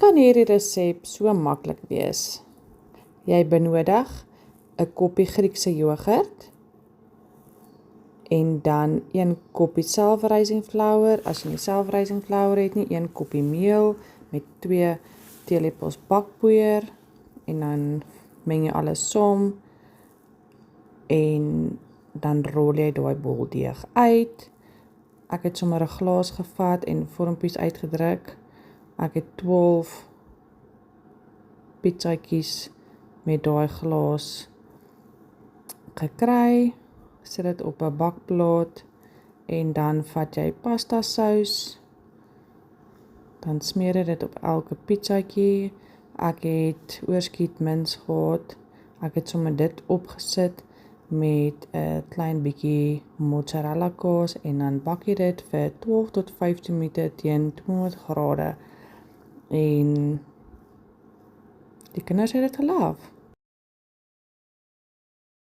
kan hierdie resep so maklik wees? Jy benodig 'n koppie Griekse yoghurt en dan 1 koppie self-raising flour, as jy nie self-raising flour het nie, 1 koppie meel met 2 teelepels bakpoeier en dan meng jy alles saam en dan rol jy daai boldeeg uit. Ek het sommer 'n glas gevat en vormpies uitgedruk. Ek het 12 pizzaatjies met daai glas gekry. Sit dit op 'n bakplaat en dan vat jy pasta sous. Dan smeer jy dit op elke pizzaatjie. Ek het oorskiet mins gehad. Ek het sommer dit opgesit met 'n klein bietjie mozzarella kaas en dan bak jy dit vir 12 tot 15 minute teen 200 grade en die kinders het dit geloof.